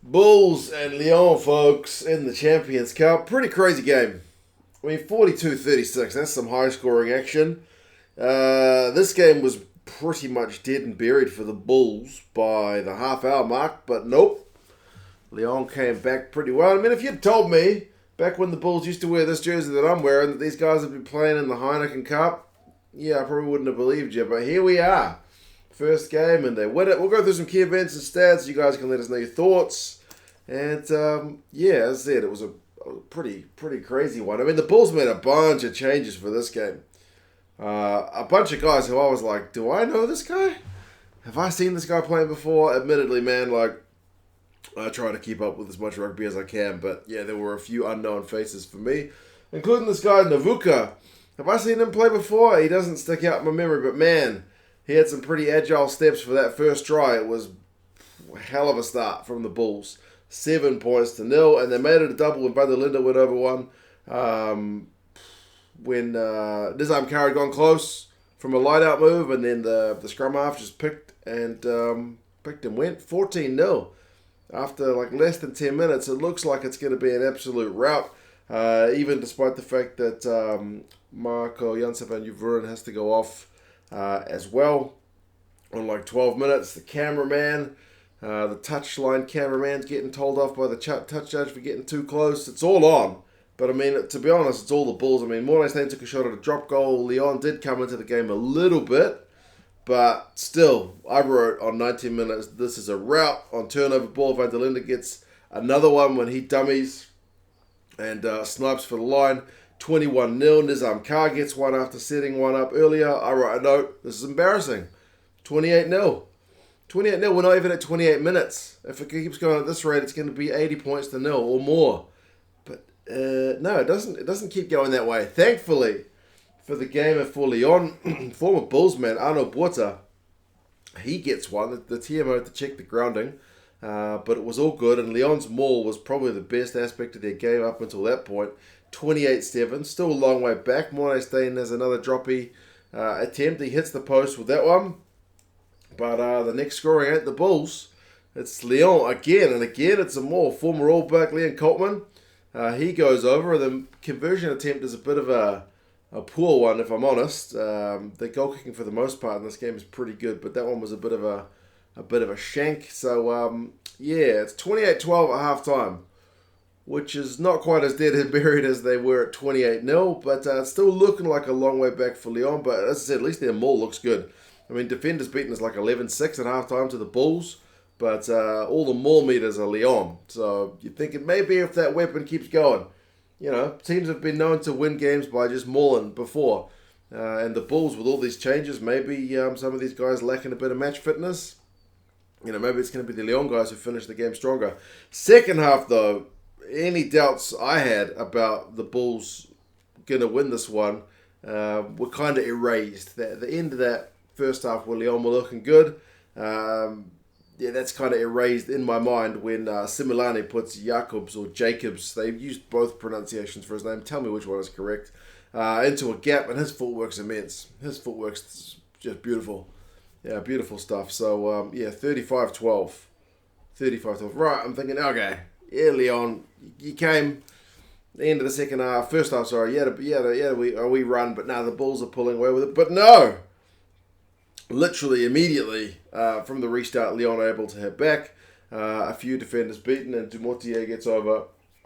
Bulls and Lyon, folks, in the Champions Cup. Pretty crazy game. I mean, 42-36. That's some high-scoring action. This game was pretty much dead and buried for the Bulls by the half-hour mark, but nope. Lyon came back pretty well. I mean, if you'd told me back when the Bulls used to wear this jersey that I'm wearing that these guys have been playing in the Heineken Cup, yeah, I probably wouldn't have believed you. But here we are. First game, and they win it. We'll go through some key events and stats. You guys can let us know your thoughts. And, yeah, as I said, it was a pretty crazy one. I mean, the Bulls made a bunch of changes for this game. A bunch of guys who I was like, do I know this guy? Have I seen this guy playing before? Admittedly, man, like, I try to keep up with as much rugby as I can. But, yeah, there were a few unknown faces for me, including this guy, Navuka. Have I seen him play before? He doesn't stick out in my memory, but, man, he had some pretty agile steps for that first try. It was a hell of a start from the Bulls. 7 points to 0, and they made it a double when Van der Linde went over one. When Nizam Kar had gone close from a line-out move, and then the scrum half just picked and went 14-0. After like less than 10 minutes, it looks like it's going to be an absolute rout, even despite the fact that Marco Janssen van Uveren has to go off as well on like 12 minutes. The cameraman, the touchline cameraman's getting told off by the touch judge for getting too close. It's all on. But, I mean, to be honest, it's all the Bulls. I mean, Mornay took a shot at a drop goal. Lyon did come into the game a little bit. But still, I wrote on 19 minutes, this is a rout on turnover ball. Van der Linde gets another one when he dummies and snipes for the line. 21-0. Nizam Kar gets one after setting one up earlier. I wrote a note, this is embarrassing. 28-0. 28-0, we're not even at 28 minutes. If it keeps going at this rate, it's going to be 80 points to 0 or more. But no, it doesn't keep going that way. Thankfully, for the game and for Lyon, former Bulls man Arno Buerta, he gets one. The TMO had to check the grounding, but it was all good. And Lyon's maul was probably the best aspect of their game up until that point. 28-7, still a long way back. Mornay has another droppy attempt. He hits the post with that one. But the next scoring ain't the Bulls. It's Lyon again, and again it's a maul. Former All Black Leon Coltman, he goes over. The conversion attempt is a bit of a poor one, if I'm honest. The goal kicking for the most part in this game is pretty good, but that one was a bit of a shank. So yeah, it's 28-12 at half time, which is not quite as dead and buried as they were at 28-0, but it's still looking like a long way back for Lyon. But as I said, at least their maul looks good. I mean, defenders beaten us like 11-6 at halftime to the Bulls, but all the maul meters are Lyon. So you're thinking maybe if that weapon keeps going, you know, teams have been known to win games by just mauling before. And the Bulls, with all these changes, maybe some of these guys lacking a bit of match fitness. You know, maybe it's going to be the Lyon guys who finish the game stronger. Second half, though, any doubts I had about the Bulls going to win this one were kind of erased. The end of that first half where Lyon were looking good, yeah, that's kind of erased in my mind when Similani puts Jacobs or Jacobs, they've used both pronunciations for his name, tell me which one is correct, into a gap, and his footwork's immense. His footwork's just beautiful. Yeah, beautiful stuff. So, yeah, 35-12. 35-12. Right, I'm thinking, okay, yeah, Lyon, you came the end of the second half, first half, sorry, we run, but now the Bulls are pulling away with it. But no! Literally immediately from the restart, Lyon are able to head back. A few defenders beaten, and Dumortier gets over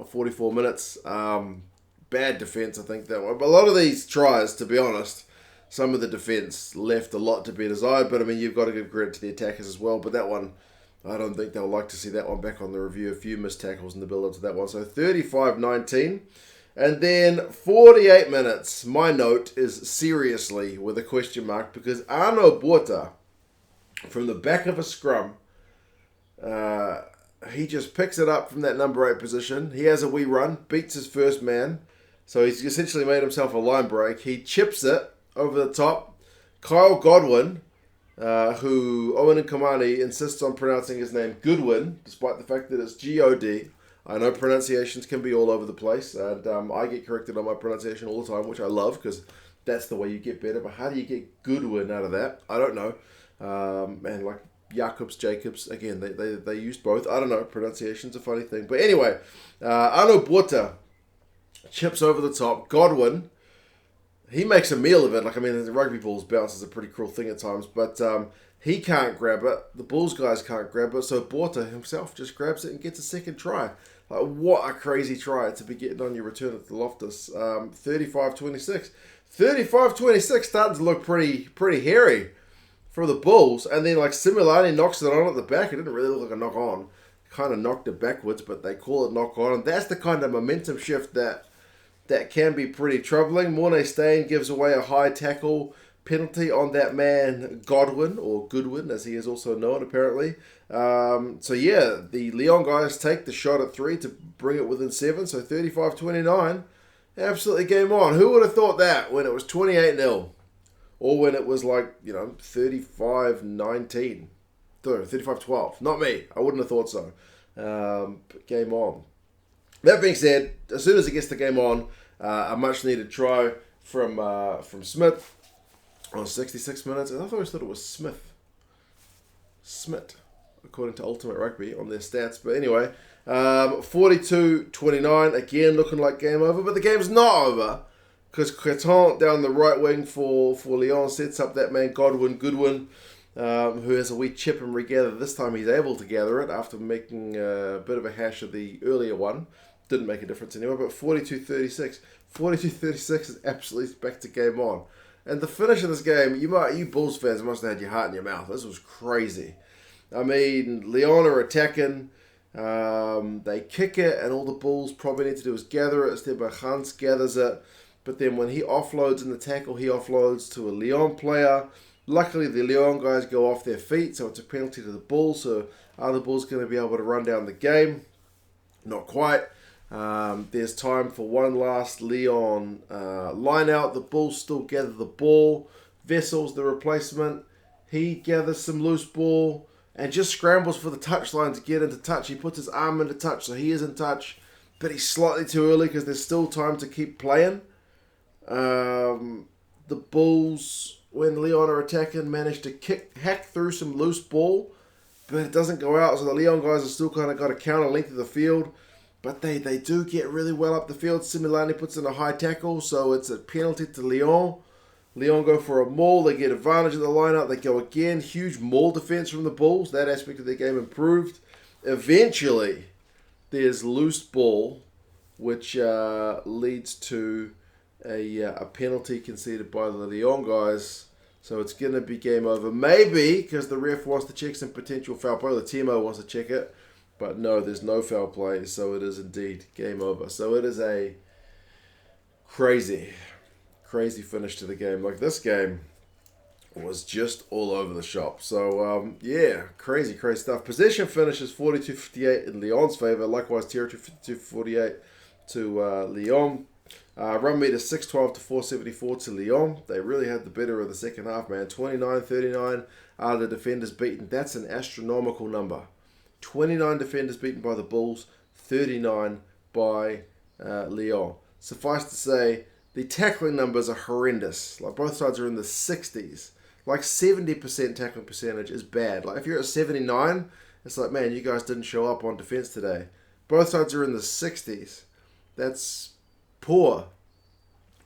44 minutes. Bad defence, I think, that one. But a lot of these tries, to be honest, some of the defence left a lot to be desired. But, I mean, you've got to give credit to the attackers as well. But that one, I don't think they'll like to see that one back on the review. A few missed tackles in the build-up to that one. So 35-19. And then 48 minutes. My note is seriously with a question mark because Arno Buerta, from the back of a scrum, he just picks it up from that number 8 position. He has a wee run, beats his first man. So he's essentially made himself a line break. He chips it over the top. Kyle Godwin, who Owen Nkamani insists on pronouncing his name Goodwin, despite the fact that it's G-O-D. I know pronunciations can be all over the place, and I get corrected on my pronunciation all the time, which I love because that's the way you get better. But how do you get Goodwin out of that? I don't know. And like Jacobs. Again, they used both. I don't know. Pronunciation's a funny thing. But anyway, Arno Bota chips over the top. Godwin, he makes a meal of it. Like, I mean, the rugby ball's bounce is a pretty cruel thing at times. But he can't grab it. The Bulls guys can't grab it. So Bota himself just grabs it and gets a second try. Like, what a crazy try to be getting on your return at the Loftus. 35-26. 35-26 starting to look pretty hairy for the Bulls. And then, like, Similani knocks it on at the back. It didn't really look like a knock on. Kind of knocked it backwards, but they call it knock on. And that's the kind of momentum shift that can be pretty troubling. Mornay Stain gives away a high tackle penalty on that man Godwin, or Goodwin as he is also known apparently. So yeah, the Lyon guys take the shot at 3 to bring it within 7, so 35-29. Absolutely game on. Who would have thought that when it was 28-0? Or when it was like, 35-19. 35-12. Not me. I wouldn't have thought so. But game on. That being said, as soon as it gets the game on, a much needed try from Smith on 66 minutes. I always thought it was Smith, according to Ultimate Rugby on their stats. But anyway, 42-29, again looking like game over. But the game's not over, because Creton down the right wing for Lyon sets up that man Goodwin, who has a wee chip and regather. This time he's able to gather it after making a bit of a hash of the earlier one. Didn't make a difference anyway, but 42-36. 42-36 is absolutely back to game on. And the finish of this game, you Bulls fans must have had your heart in your mouth. This was crazy. I mean, Lyon are attacking. They kick it, and all the Bulls probably need to do is gather it. Esteban Hans gathers it. But then when he offloads in the tackle, he offloads to a Lyon player. Luckily, the Lyon guys go off their feet, so it's a penalty to the Bulls. So are the Bulls going to be able to run down the game? Not quite. There's time for one last Lyon line out. The Bulls still gather the ball. Vessel's the replacement. He gathers some loose ball and just scrambles for the touchline to get into touch. He puts his arm into touch, so he is in touch, but he's slightly too early because there's still time to keep playing. The Bulls, when Lyon are attacking, manage to hack through some loose ball, but it doesn't go out, so the Lyon guys have still kind of got a counter length of the field. But they do get really well up the field. Similani puts in a high tackle, so it's a penalty to Lyon. Lyon go for a maul. They get advantage of the lineup. They go again. Huge maul defense from the Bulls. That aspect of their game improved. Eventually, there's loose ball, which leads to a penalty conceded by the Lyon guys. So it's going to be game over. Maybe, because the ref wants to check some potential foul play. The Timo wants to check it. But no, there's no foul play, so it is indeed game over. So it is a crazy finish to the game. Like, this game was just all over the shop. So, yeah, crazy stuff. Possession finishes 42-58 in Lyon's favour. Likewise, territory 52-48 to Lyon. Run meter 612 to 474 to Lyon. They really had the better of the second half, man. 29-39 are the defenders beaten. That's an astronomical number. 29 defenders beaten by the Bulls, 39 by Lyon. Suffice to say, the tackling numbers are horrendous. Like, both sides are in the 60s. Like, 70% tackling percentage is bad. Like, if you're at 79, it's like, man, you guys didn't show up on defense today. Both sides are in the 60s. That's poor,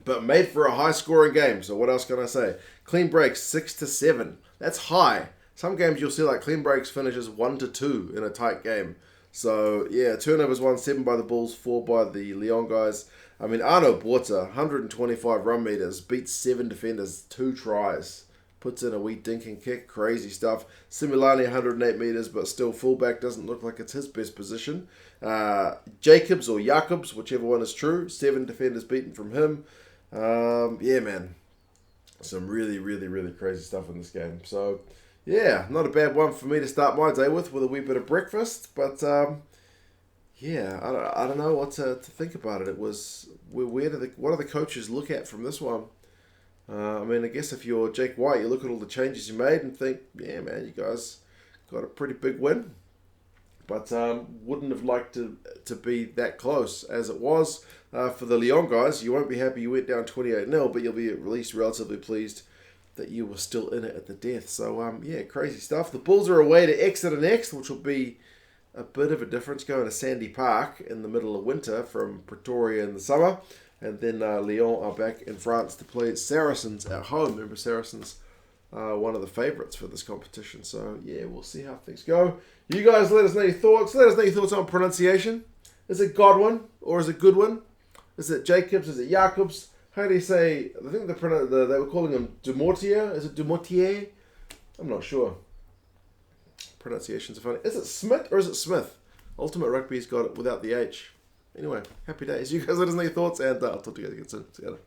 but made for a high-scoring game. So what else can I say? Clean breaks 6-7. That's high. Some games you'll see like clean breaks finishes 1-2 in a tight game. So yeah, turnovers won 7 by the Bulls, 4 by the Lyon guys. I mean, Arno Bota, 125 run meters, beats 7 defenders, 2 tries. Puts in a wee dinking kick, crazy stuff. Similani, 108 meters, but still fullback, doesn't look like it's his best position. Jacobs or Jacobs, whichever one is true, 7 defenders beaten from him. Yeah, man, some really crazy stuff in this game. So yeah, not a bad one for me to start my day with a wee bit of breakfast. But yeah, I don't know what to think about it. It was what do the coaches look at from this one? I mean, I guess if you're Jake White, you look at all the changes you made and think, yeah, man, you guys got a pretty big win. But wouldn't have liked to be that close as it was. For the Lyon guys, you won't be happy you went down 28-0, but you'll be at least relatively pleased that you were still in it at the death. So, yeah, crazy stuff. The Bulls are away to Exeter next, which will be a bit of a difference, going to Sandy Park in the middle of winter from Pretoria in the summer. And then Lyon are back in France to play Saracens at home. Remember, Saracens are one of the favourites for this competition. So, yeah, we'll see how things go. You guys let us know your thoughts. Let us know your thoughts on pronunciation. Is it Godwin or is it Goodwin? Is it Jacobs? Is it Jacobs? How do you say? I think they were calling him Dumortier. Is it Dumortier? I'm not sure. Pronunciations are funny. Is it Smith or is it Smith? Ultimate Rugby's got it without the H. Anyway, happy days. You guys let us know your thoughts, and I'll talk to you guys again soon. See you later.